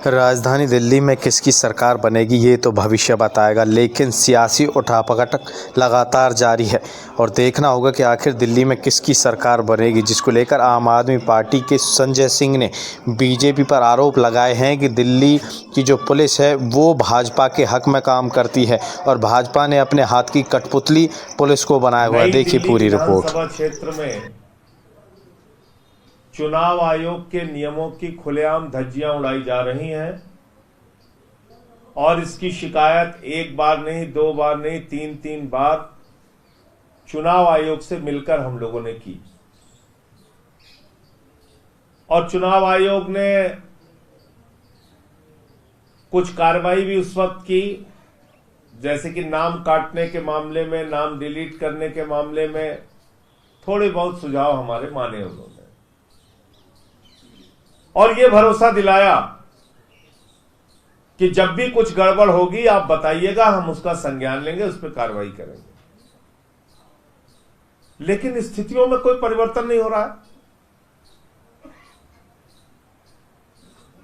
राजधानी दिल्ली में किसकी सरकार बनेगी ये तो भविष्य बताएगा, लेकिन सियासी उठापटक लगातार जारी है और देखना होगा कि आखिर दिल्ली में किसकी सरकार बनेगी, जिसको लेकर आम आदमी पार्टी के संजय सिंह ने बीजेपी पर आरोप लगाए हैं कि दिल्ली की जो पुलिस है वो भाजपा के हक में काम करती है और भाजपा ने अपने हाथ की कठपुतली पुलिस को बनाया हुआ है। देखिए पूरी रिपोर्ट। विधानसभा क्षेत्र में चुनाव आयोग के नियमों की खुलेआम धज्जियां उड़ाई जा रही हैं और इसकी शिकायत एक बार नहीं, दो बार नहीं, तीन बार चुनाव आयोग से मिलकर हम लोगों ने की और चुनाव आयोग ने कुछ कार्रवाई भी उस वक्त की, जैसे कि नाम काटने के मामले में, नाम डिलीट करने के मामले में थोड़े बहुत सुझाव हमारे माने उन्होंने और ये भरोसा दिलाया कि जब भी कुछ गड़बड़ होगी आप बताइएगा, हम उसका संज्ञान लेंगे, उस पर कार्रवाई करेंगे। लेकिन स्थितियों में कोई परिवर्तन नहीं हो रहा है।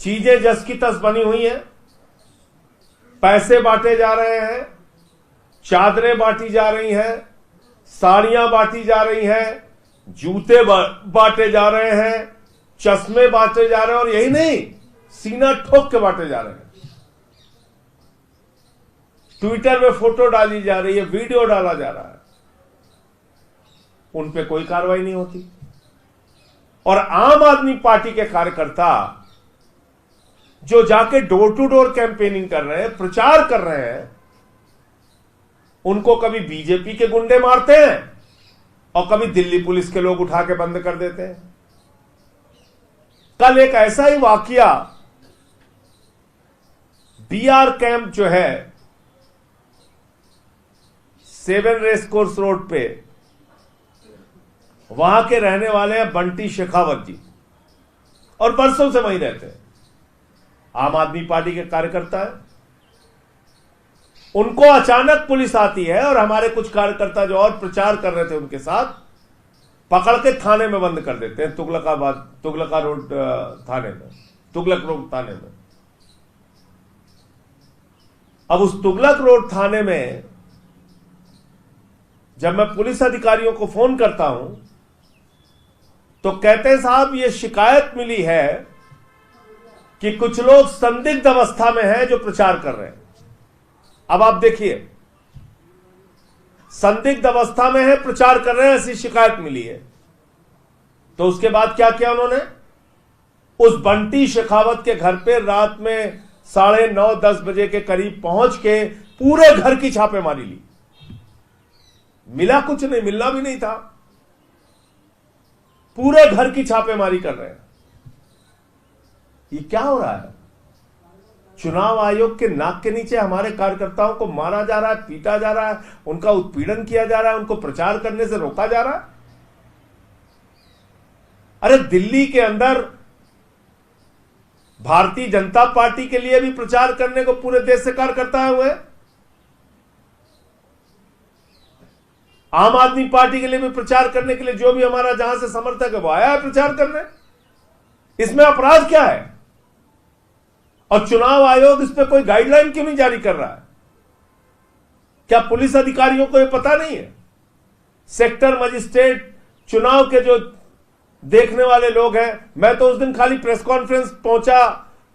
चीजें जस की तस बनी हुई हैं, पैसे बांटे जा रहे हैं, चादरें बांटी जा रही हैं, साड़ियां बांटी जा रही हैं, जूते बांटे जा रहे हैं, चश्मे बांटे जा रहे हैं और यही नहीं, सीना ठोक के बांटे जा रहे हैं। ट्विटर में फोटो डाली जा रही है, वीडियो डाला जा रहा है, उन पे कोई कार्रवाई नहीं होती। और आम आदमी पार्टी के कार्यकर्ता जो जाके डोर टू डोर कैंपेनिंग कर रहे हैं, प्रचार कर रहे हैं, उनको कभी बीजेपी के गुंडे मारते हैं और कभी दिल्ली पुलिस के लोग उठा के बंद कर देते हैं। कल एक ऐसा ही वाकया बीआर कैंप जो है 7 रेस कोर्स रोड पे, वहां के रहने वाले हैं बंटी शेखावत जी और बरसों से वहीं रहते हैं, आम आदमी पार्टी के कार्यकर्ता है। उनको अचानक पुलिस आती है और हमारे कुछ कार्यकर्ता जो और प्रचार कर रहे थे उनके साथ पकड़ के थाने में बंद कर देते हैं, तुगलक रोड थाने में। अब उस तुगलक रोड थाने में जब मैं पुलिस अधिकारियों को फोन करता हूं तो कहते हैं साहब ये शिकायत मिली है कि कुछ लोग संदिग्ध अवस्था में हैं जो प्रचार कर रहे हैं। अब आप देखिए, संदिग्ध अवस्था में है, प्रचार कर रहे हैं, ऐसी शिकायत मिली है। तो उसके बाद क्या किया उन्होंने? उस बंटी शेखावत के घर पे रात में 9:30-10 बजे के करीब पहुंच के पूरे घर की छापेमारी ली। मिला कुछ नहीं, मिलना भी नहीं था, पूरे घर की छापेमारी कर रहे हैं। ये क्या हो रहा है? चुनाव आयोग के नाक के नीचे हमारे कार्यकर्ताओं को मारा जा रहा है, पीटा जा रहा है, उनका उत्पीड़न किया जा रहा है, उनको प्रचार करने से रोका जा रहा है। अरे दिल्ली के अंदर भारतीय जनता पार्टी के लिए भी प्रचार करने को पूरे देश से कार्यकर्ता आए हुए हैं, आम आदमी पार्टी के लिए भी प्रचार करने के लिए जो भी हमारा जहां से समर्थक है वो आया है प्रचार करने। इसमें अपराध क्या है? और चुनाव आयोग इस पर कोई गाइडलाइन क्यों नहीं जारी कर रहा है? क्या पुलिस अधिकारियों को यह पता नहीं है? सेक्टर मजिस्ट्रेट, चुनाव के जो देखने वाले लोग हैं, मैं तो उस दिन खाली प्रेस कॉन्फ्रेंस पहुंचा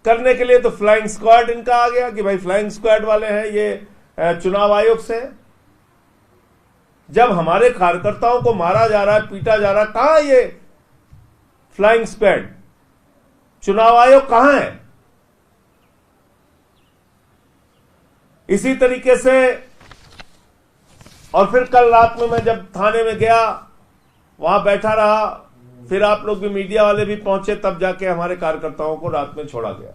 करने के लिए तो फ्लाइंग स्क्वाड इनका आ गया कि भाई फ्लाइंग स्क्वाड वाले हैं ये चुनाव आयोग से। जब हमारे कार्यकर्ताओं को मारा जा रहा है, पीटा जा रहा है, कहां ये फ्लाइंग स्क्वाड? चुनाव आयोग कहां है? इसी तरीके से और फिर कल रात में मैं जब थाने में गया, वहां बैठा रहा, फिर आप लोग भी मीडिया वाले भी पहुंचे, तब जाके हमारे कार्यकर्ताओं को रात में छोड़ा गया।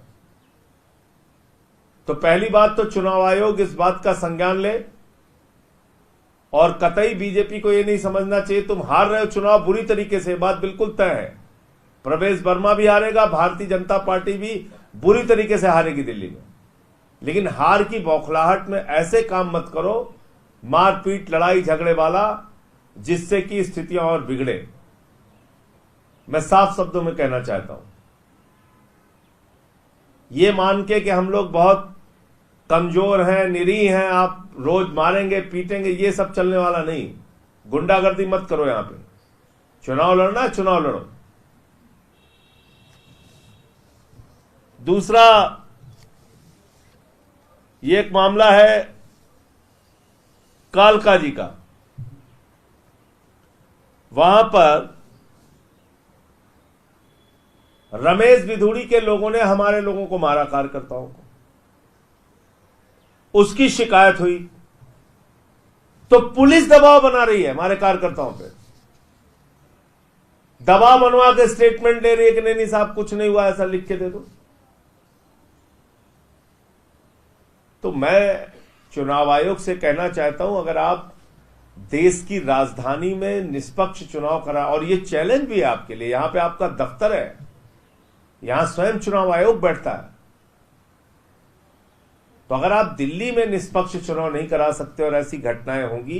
तो पहली बात तो चुनाव आयोग इस बात का संज्ञान ले और कतई बीजेपी को यह नहीं समझना चाहिए तुम हार रहे हो चुनाव बुरी तरीके से, बात बिल्कुल तय है। प्रवेश वर्मा भी हारेगा, भारतीय जनता पार्टी भी बुरी तरीके से हारेगी दिल्ली में, लेकिन हार की बौखलाहट में ऐसे काम मत करो, मारपीट लड़ाई झगड़े वाला, जिससे कि स्थितियां और बिगड़े। मैं साफ शब्दों में कहना चाहता हूं ये मान के कि हम लोग बहुत कमजोर हैं, निरीह हैं, आप रोज मारेंगे पीटेंगे, ये सब चलने वाला नहीं। गुंडागर्दी मत करो। यहां पे चुनाव लड़ना है, चुनाव लड़ो। दूसरा, ये एक मामला है कालका जी का। वहां पर रमेश बिधूड़ी के लोगों ने हमारे लोगों को मारा, कार्यकर्ताओं को। उसकी शिकायत हुई तो पुलिस दबाव बना रही है हमारे कार्यकर्ताओं पे, दबाव बनवा के स्टेटमेंट ले रही है कि नहीं साहब कुछ नहीं हुआ, ऐसा लिख के दे दो। तो मैं चुनाव आयोग से कहना चाहता हूं, अगर आप देश की राजधानी में निष्पक्ष चुनाव करा, और ये चैलेंज भी है आपके लिए, यहां पे आपका दफ्तर है, यहां स्वयं चुनाव आयोग बैठता है, तो अगर आप दिल्ली में निष्पक्ष चुनाव नहीं करा सकते और ऐसी घटनाएं होंगी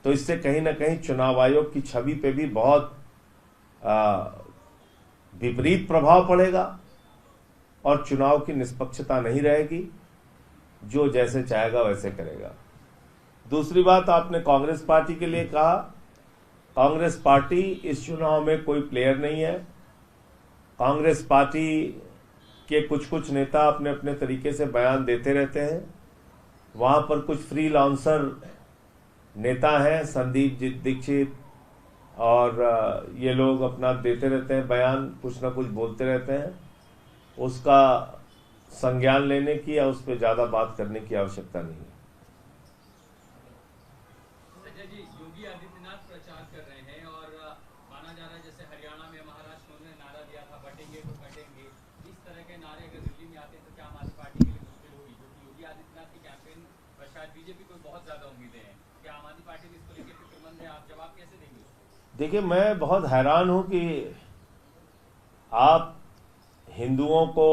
तो इससे कहीं ना कहीं चुनाव आयोग की छवि पे भी बहुत विपरीत प्रभाव पड़ेगा और चुनाव की निष्पक्षता नहीं रहेगी, जो जैसे चाहेगा वैसे करेगा। दूसरी बात, आपने कांग्रेस पार्टी के लिए कहा, कांग्रेस पार्टी इस चुनाव में कोई प्लेयर नहीं है। कांग्रेस पार्टी के कुछ कुछ नेता अपने अपने तरीके से बयान देते रहते हैं। वहां पर कुछ फ्रीलांसर नेता हैं, संदीप दीक्षित और ये लोग अपना देते रहते हैं बयान, कुछ ना कुछ बोलते रहते हैं। उसका संज्ञान लेने की या उस पर ज्यादा बात करने की आवश्यकता नहीं है। संजय जी, योगी आदित्यनाथ प्रचार कर रहे हैं और माना जा रहा है जैसे हरियाणा में, महाराष्ट्र में नारा दिया था बटेंगे तो कटेंगे, इस तरह के नारे अगर दिल्ली में आते हैं तो क्या आम आदमी पार्टी के लिए मुश्किल होगी? क्योंकि योगी आदित्यनाथ की कैंपेन पर शायद बीजेपी को बहुत ज्यादा उम्मीदें हैं, क्या आम आदमी पार्टी भी इसको लेकर फिक्रमंद है? आप जवाब कैसे देंगे? देखिए, मैं बहुत हैरान हूं कि आप हिंदुओं को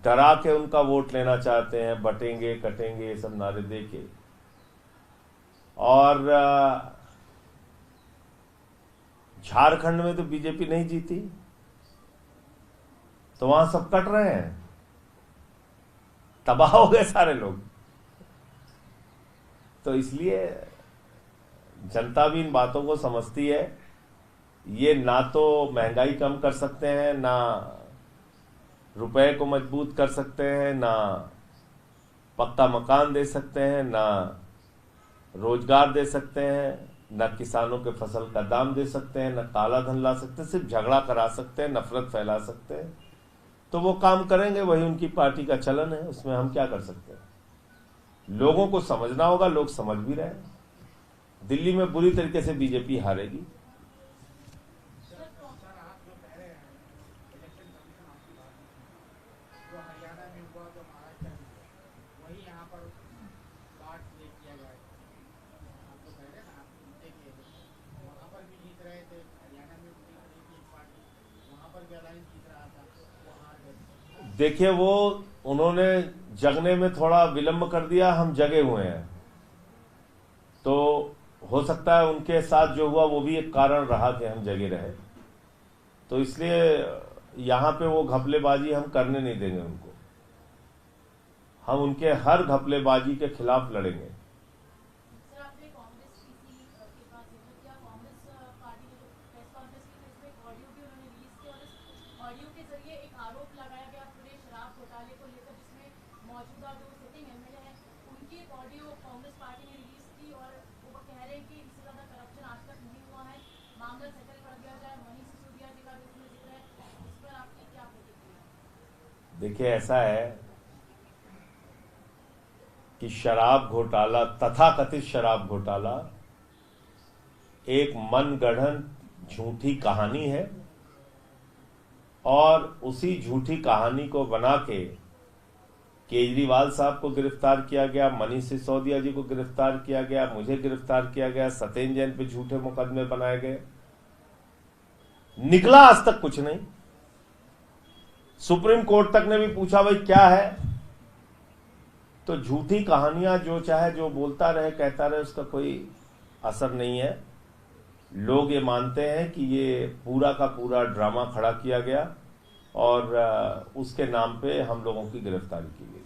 डरा के उनका वोट लेना चाहते हैं, बटेंगे कटेंगे ये सब नारे दे के, और झारखंड में तो बीजेपी नहीं जीती, तो वहां सब कट रहे हैं, तबाह हो गए सारे लोग। तो इसलिए जनता भी इन बातों को समझती है। ये ना तो महंगाई कम कर सकते हैं, ना रुपए को मजबूत कर सकते हैं, ना पक्का मकान दे सकते हैं, ना रोजगार दे सकते हैं, ना किसानों के फसल का दाम दे सकते हैं, ना काला धन ला सकते हैं, सिर्फ झगड़ा करा सकते हैं, नफरत फैला सकते हैं। तो वो काम करेंगे, वही उनकी पार्टी का चलन है, उसमें हम क्या कर सकते हैं? लोगों को समझना होगा, लोग समझ भी रहे हैं। दिल्ली में बुरी तरीके से बीजेपी हारेगी। देखिए, वो उन्होंने जगने में थोड़ा विलंब कर दिया, हम जगे हुए हैं, तो हो सकता है उनके साथ जो हुआ वो भी एक कारण रहा कि हम जगे रहे। तो इसलिए यहां पे वो घपलेबाजी हम करने नहीं देंगे उनको, हम उनके हर घपलेबाजी के खिलाफ लड़ेंगे। देखिए, ऐसा है कि शराब घोटाला, तथाकथित शराब घोटाला, एक मनगढ़ंत झूठी कहानी है, और उसी झूठी कहानी को बना के केजरीवाल साहब को गिरफ्तार किया गया, मनीष सिसोदिया जी को गिरफ्तार किया गया, मुझे गिरफ्तार किया गया, सत्येंद्र जैन पे झूठे मुकदमे बनाए गए, निकला आज तक कुछ नहीं। सुप्रीम कोर्ट तक ने भी पूछा भाई क्या है, तो झूठी कहानियां जो चाहे जो बोलता रहे, कहता रहे, उसका कोई असर नहीं है। लोग ये मानते हैं कि ये पूरा का पूरा ड्रामा खड़ा किया गया और उसके नाम पे हम लोगों की गिरफ्तारी की गई।